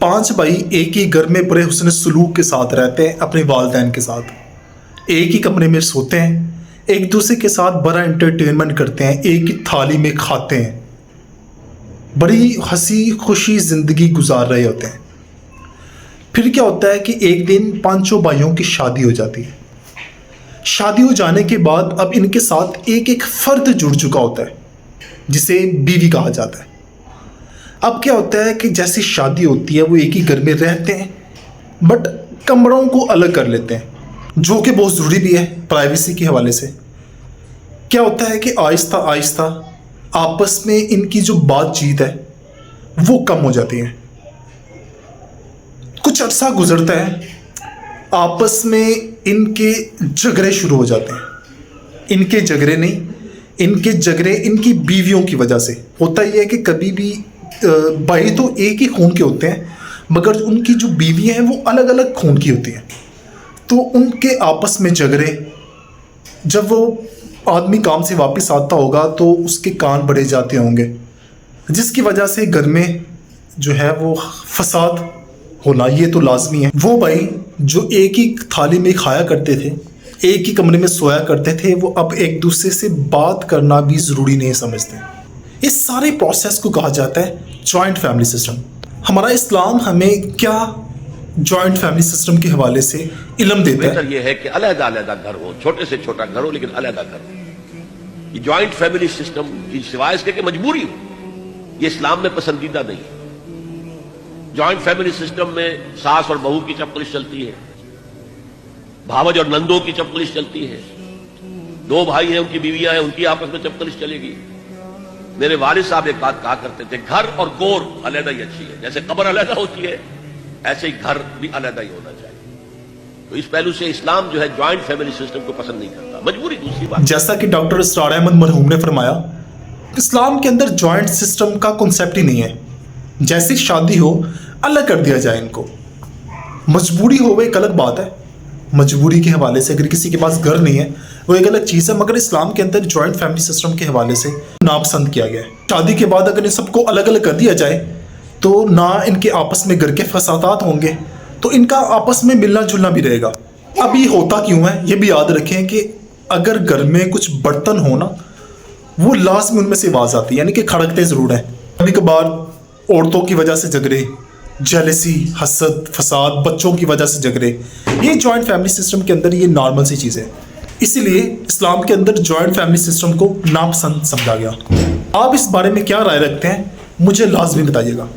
5 भाई एक ही घर में बड़े हुस्न सलूक के साथ रहते हैं अपने वालिदैन के साथ, एक ही कमरे में सोते हैं, एक दूसरे के साथ बड़ा एंटरटेनमेंट करते हैं, एक ही थाली में खाते हैं, बड़ी हंसी खुशी ज़िंदगी गुजार रहे होते हैं। फिर क्या होता है कि एक दिन 5 भाइयों की शादी हो जाती है। शादी हो जाने के बाद अब इनके साथ एक एक फ़र्द जुड़ चुका होता है जिसे बीवी कहा जाता है। अब क्या होता है कि जैसी शादी होती है वो एक ही घर में रहते हैं बट कमरों को अलग कर लेते हैं, जो कि बहुत ज़रूरी भी है प्राइवेसी के हवाले से। क्या होता है कि आहिस्ता आहिस्ता आपस में इनकी जो बातचीत है वो कम हो जाती है। कुछ अरसा गुजरता है, आपस में इनके झगड़े शुरू हो जाते हैं। इनके झगड़े नहीं, इनके झगड़े इनकी बीवियों की वजह से। होता ही है कि कभी भी भाई तो एक ही खून के होते हैं मगर उनकी जो बीवियाँ हैं वो अलग अलग खून की होती हैं, तो उनके आपस में झगड़े। जब वो आदमी काम से वापस आता होगा तो उसके कान बढ़े जाते होंगे, जिसकी वजह से घर में जो है वो फसाद होना ये तो लाजमी है। वो भाई जो एक ही थाली में खाया करते थे, एक ही कमरे में सोया करते थे, वो अब एक दूसरे से बात करना भी ज़रूरी नहीं समझते। इस सारे प्रोसेस को कहा जाता है जॉइंट फैमिली सिस्टम। हमारा इस्लाम हमें क्या जॉइंट फैमिली सिस्टम के हवाले से इल्म देता है? बेहतर ये है कि अलग अलग घर हो, छोटे से छोटा घर हो लेकिन अलग अलग घर हो। ये जॉइंट फैमिली सिस्टम की सिवाय इसके कि मजबूरी हो, ये इस्लाम में पसंदीदा नहीं है। जॉइंट फैमिली सिस्टम में सास और बहू की चपकलिश चलती है, भावज और नंदों की चपकलिश चलती है, 2 भाई हैं उनकी बीवियां हैं उनकी आपस में चपकलिश चलेगी। मेरे वालिद साहब एक बात कहा करते थे, घर और गोर अलग ही अच्छी है। जैसे कब्र अलग होती है ऐसे ही घर भी अलग ही होना चाहिए। तो इस पहलू से इस्लाम जो है जॉइंट फैमिली सिस्टम को पसंद नहीं करता, मजबूरी दूसरी बात। जैसा कि डॉक्टर इसरार अहमद मरहूम ने फरमाया, इस्लाम के अंदर जॉइंट सिस्टम का कॉन्सेप्ट ही नहीं है। जैसी शादी हो अलग कर दिया जाए इनको। मजबूरी हो वो एक अलग बात है, मजबूरी के हवाले से अगर किसी के पास घर नहीं है वो एक अलग चीज़ है, मगर इस्लाम के अंदर जॉइंट फैमिली सिस्टम के हवाले से नापसंद किया गया है। शादी के बाद अगर इन सबको अलग अलग कर दिया जाए तो ना इनके आपस में घर के फसादात होंगे, तो इनका आपस में मिलना जुलना भी रहेगा। अब ये होता क्यों है ये भी याद रखें कि अगर घर में कुछ बर्तन हो ना वो लाज़मी उनमें से आवाज़ आती है, यानी कि खड़कते ज़रूर हैं। कभी कभार औरतों की वजह से झगड़े, जेलसी, हसद, फसाद, बच्चों की वजह से झगड़े, ये जॉइंट फैमिली सिस्टम के अंदर ये नॉर्मल सी चीज़ है। इसीलिए इस्लाम के अंदर जॉइंट फैमिली सिस्टम को नापसंद समझा गया। आप इस बारे में क्या राय रखते हैं मुझे लाजमी बताइएगा।